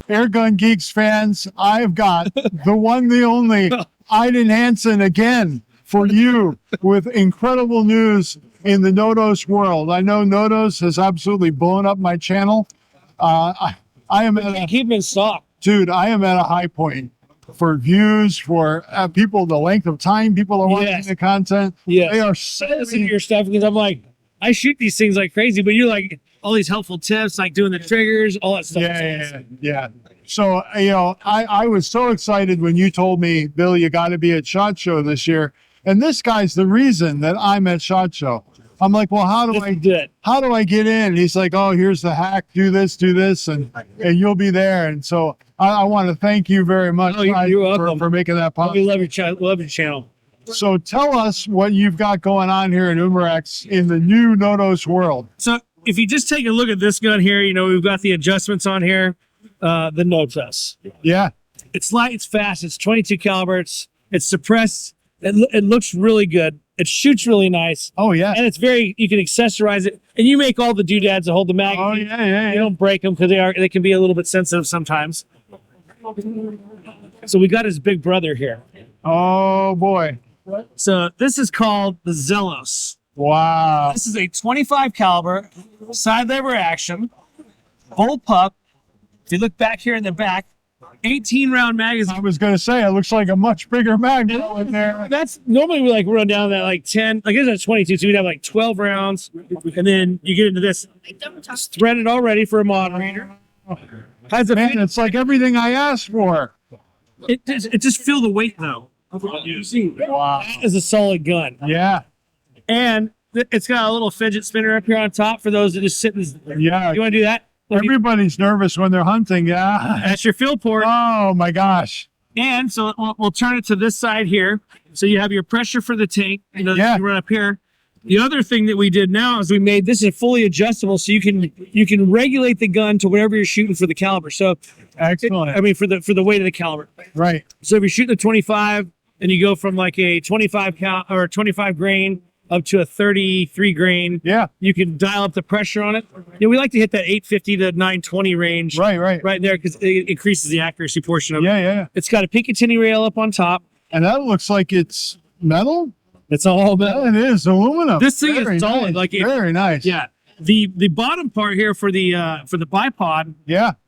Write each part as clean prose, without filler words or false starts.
Airgun Geeks fans, I've got the one, the only Aiden Hansen again for you with incredible news in the Notos world. I know Notos has absolutely blown up my channel. I am at Keep them in stock. dude, I am at a high point for views, for people, the length of time people are watching the content. Yeah, They are listen to your stuff because I'm like, I shoot these things like crazy, but you're like all these helpful tips, like doing the triggers, all that stuff. Yeah. So, you know, I was so excited when you told me, Bill, you got to be at SHOT Show this year. And this guy's the reason that I'm at SHOT Show. I'm like, well, how do I get in? He's like, oh, here's the hack. Do this, and you'll be there. And so I want to thank you very much. Oh, you're welcome for making that possible. We love your channel. So tell us what you've got going on here in Umarex in the new Notos world. So if you just take a look at this gun here, you know, we've got the adjustments on here, the Notos. Yeah. It's light, it's fast, it's 22 caliber, it's suppressed, it looks really good. It shoots really nice. Oh, yeah. And it's very, you can accessorize it. And you make all the doodads that hold the mag. Oh, yeah. You don't break them because they can be a little bit sensitive sometimes. So we got his big brother here. Oh, boy. So this is called the Zelos. Wow. This is a 25 caliber side lever action bullpup. If you look back here in the back, 18 round magazine. I was going to say, it looks like a much bigger mag in there. That's normally we like run down that like 10, like this is 22, so we'd have like 12 rounds, and then you get into this. It's threaded already for a moderator. Man, it's like everything I asked for. It just feel the weight though. Wow. That is a solid gun. Yeah. And it's got a little fidget spinner up here on top for those that just sit in. Yeah. You want to do that? Everybody's nervous when they're hunting. Yeah. That's your field port. Oh my gosh. And so we'll turn it to this side here. So you have your pressure for the tank. You know, you run up here. The other thing that we did now is we made this is fully adjustable, so you can regulate the gun to whatever you're shooting for the caliber. So excellent. I mean for the weight of the caliber. Right. So if you're shooting a 25 and you go from like a 25 or 25 grain up to a 33 grain, you can dial up the pressure on it. You know, we like to hit that 850 to 920 range. Right there because it increases the accuracy portion of it. Yeah. It's got a Picatinny rail up on top. And that looks like it's metal. It's all metal. Yeah, it is aluminum. This thing is solid. Nice. Like very nice. Yeah. The bottom part here for the bipod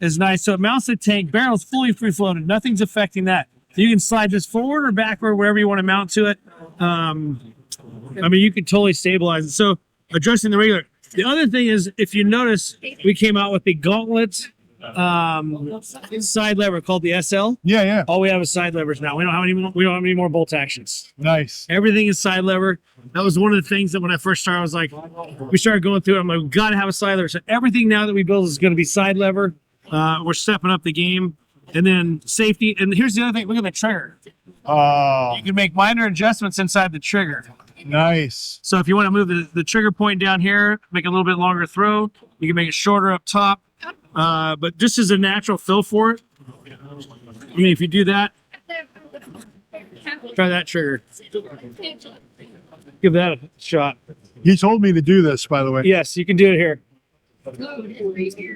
is nice. So it mounts the tank. Barrel's fully free floated. Nothing's affecting that. So you can slide this forward or backward, wherever you want to mount to it. I mean, you can totally stabilize it. So adjusting the regular. The other thing is, if you notice, we came out with the gauntlet side lever called the SL. Yeah. All we have is side levers now. We don't have any more bolt actions. Nice. Everything is side lever. That was one of the things that when I first started, I was like, we started going through it. I'm like, we got to have a side lever. So everything now that we build is going to be side lever. We're stepping up the game. And then safety. And here's the other thing. Look at the trigger. Oh. You can make minor adjustments inside the trigger. Nice. So if you want to move the trigger point down here, make it a little bit longer throw, you can make it shorter up top. But just as a natural fill for it, I mean, if you do that, try that trigger. Give that a shot. He told me to do this, by the way. Yes, you can do it here.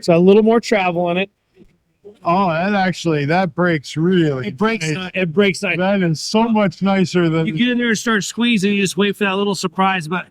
So a little more travel in it. Oh, that breaks really. It breaks nice. That is so much nicer than you get in there and start squeezing. You just wait for that little surprise, but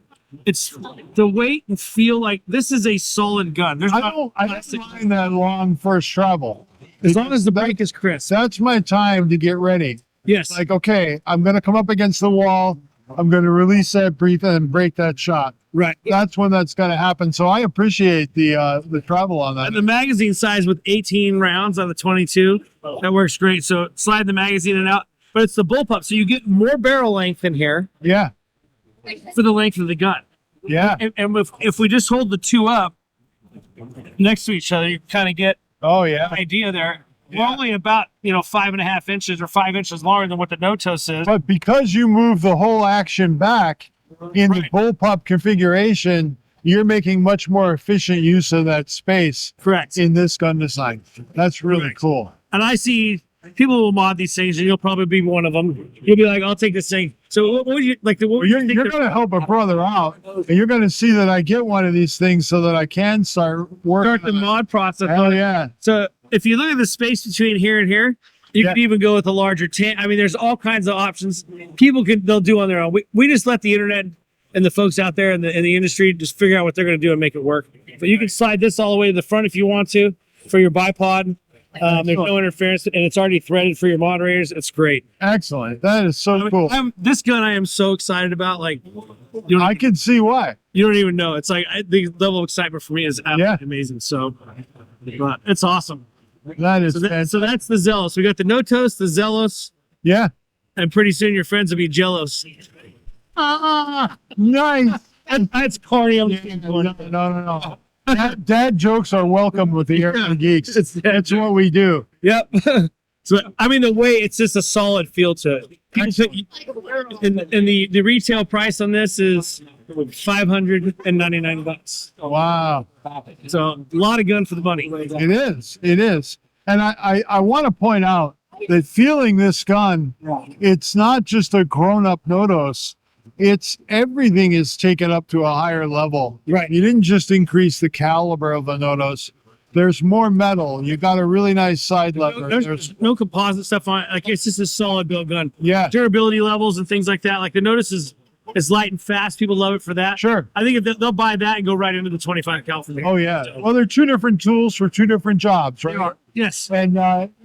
it's the weight and feel like this is a solid gun. I don't mind that long first travel. As long as the brake is crisp. That's my time to get ready. Yes. Like, okay, I'm going to come up against the wall. I'm going to release that breathe and break that shot. Right. That's when that's going to happen. So I appreciate the travel on that. And the magazine size with 18 rounds on the 22, that works great. So slide the magazine in and out, but it's the bullpup, so you get more barrel length in here. Yeah. For the length of the gun. Yeah. And if we just hold the two up next to each other, you kind of get an idea there. We're only about 5.5 inches or 5 inches longer than what the Notos is. But because you move the whole action back in the bullpup configuration, you're making much more efficient use of that space. Correct. In this gun design. That's really cool. And I see people will mod these things, and you'll probably be one of them. You'll be like, I'll take this thing. So what would you like? You're going to help a brother out, and you're going to see that I get one of these things so that I can start working. Start the mod process. Hell yeah. So if you look at the space between here and here, you can even go with a larger tank. I mean, there's all kinds of options. They'll do on their own. We just let the internet and the folks out there in the industry just figure out what they're going to do and make it work. But you can slide this all the way to the front if you want to for your bipod. There's no interference, and it's already threaded for your moderators. It's great. Excellent. That is so cool. This gun I am so excited about. Like, I can see why. You don't even know. It's like the level of excitement for me is absolutely amazing. So, but it's awesome. That is so that's the Zelos. We got the Notos, the Zelos. Yeah. And pretty soon your friends will be jealous. Nice. That's corny. No. Dad jokes are welcome with the Airgun Geeks. That's what we do. Yep. So I mean, the way it's just a solid feel to it. And the retail price on this is $599. Wow. So a lot of gun for the money. It is. And I want to point out that feeling this gun, it's not just a grown-up Notos. It's everything is taken up to a higher level. Right. You didn't just increase the caliber of the Notos. There's more metal. You got a really nice side lever. There's no composite stuff on it. Like, it's just a solid build gun. Yeah. Durability levels and things like that. Like the Notos is light and fast. People love it for that. Sure. I think if they'll buy that and go right into the 25 cal from here. Oh yeah. Well, they're two different tools for two different jobs, right? Yes. And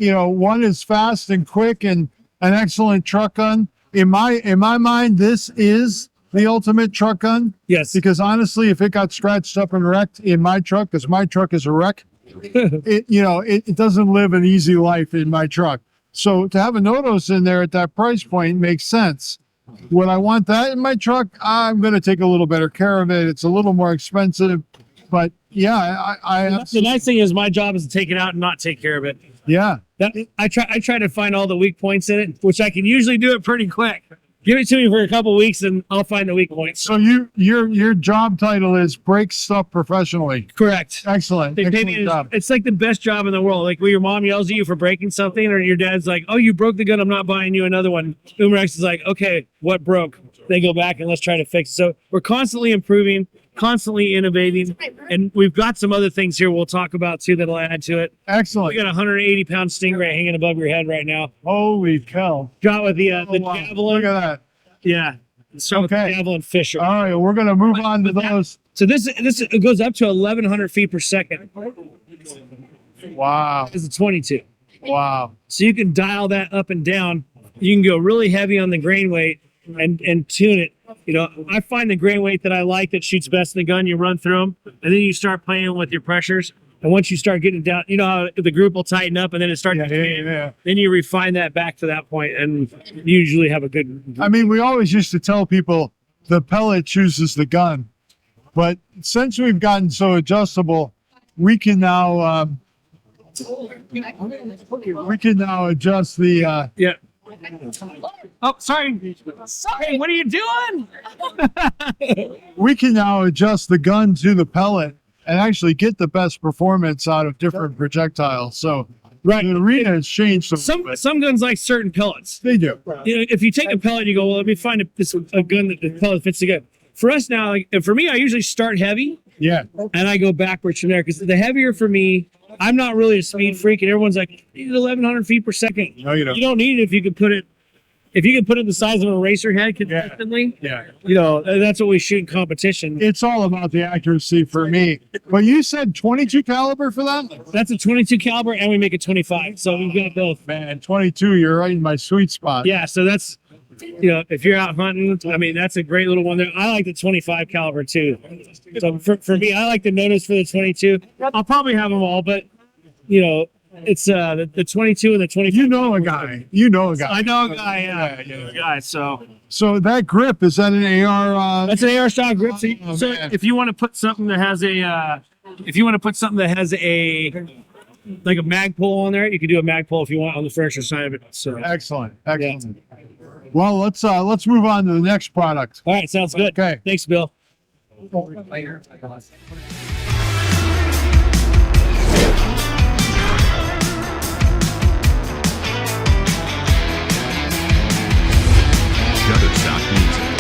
one is fast and quick and an excellent truck gun. In my mind, this is the ultimate truck gun. Yes. Because honestly, if it got scratched up and wrecked in my truck, because my truck is a wreck, it doesn't live an easy life in my truck. So to have a Notos in there at that price point makes sense. Would I want that in my truck? I'm going to take a little better care of it. It's a little more expensive, but yeah, the nice thing is my job is to take it out and not take care of it. Yeah. I try to find all the weak points in it, which I can usually do it pretty quick. Give it to me for a couple of weeks and I'll find the weak points. So your job title is break stuff professionally. Correct. Excellent. It's like the best job in the world. Like when your mom yells at you for breaking something, or your dad's like, "Oh, you broke the gun. I'm not buying you another one." Umarex is like, "Okay, what broke?" They go back and let's try to fix it. So we're constantly improving, constantly innovating, and we've got some other things here we'll talk about too that'll add to it. Excellent. We got a 180-pound Stingray hanging above your head right now. Holy cow! Shot with the javelin. Look at that. Yeah. So with the javelin Fisher. All right, we're gonna move on to those. So this it goes up to 1,100 feet per second. Wow. It's a 22. Wow. So you can dial that up and down. You can go really heavy on the grain weight and tune it. I find the grain weight that I like that shoots best in the gun. You run through them, and then you start playing with your pressures. And once you start getting down, you know how the group will tighten up and then it starts. Then you refine that back to that point, and you usually have a good. I mean, we always used to tell people the pellet chooses the gun, but since we've gotten so adjustable, we can now adjust the. Yeah. Oh, sorry. Sorry, what are you doing? We can now adjust the gun to the pellet and actually get the best performance out of different projectiles. So the arena has changed some guns like certain pellets. They do. If you take a pellet, you go, well, let me find a gun that the pellet fits together. For us now, for me, I usually start heavy. Yeah. And I go backwards from there, because the heavier for me, I'm not really a speed freak, and everyone's like, you need 1,100 feet per second. No, you don't. You don't need it if you can put it. If you can put it the size of a racer head consistently, that's what we shoot in competition. It's all about the accuracy for me. But you said 22 caliber for that? That's a 22 caliber, and we make a 25. So we've got both. Man, 22, you're right in my sweet spot. Yeah, so that's, if you're out hunting, I mean, that's a great little one there. I like the 25 caliber too. So for me, I like the Notos for the 22. I'll probably have them all, but it's the 22 and the 25. You know a guy. I know a guy. Yeah. So that grip, is that an AR? That's an AR style grip. So if you want to put something that has a, like a mag pull on there, you can do a mag pull if you want on the furniture side of it. So excellent. Yeah. Well, let's move on to the next product. All right, sounds good. Okay. Thanks, Bill. Gotta stop music.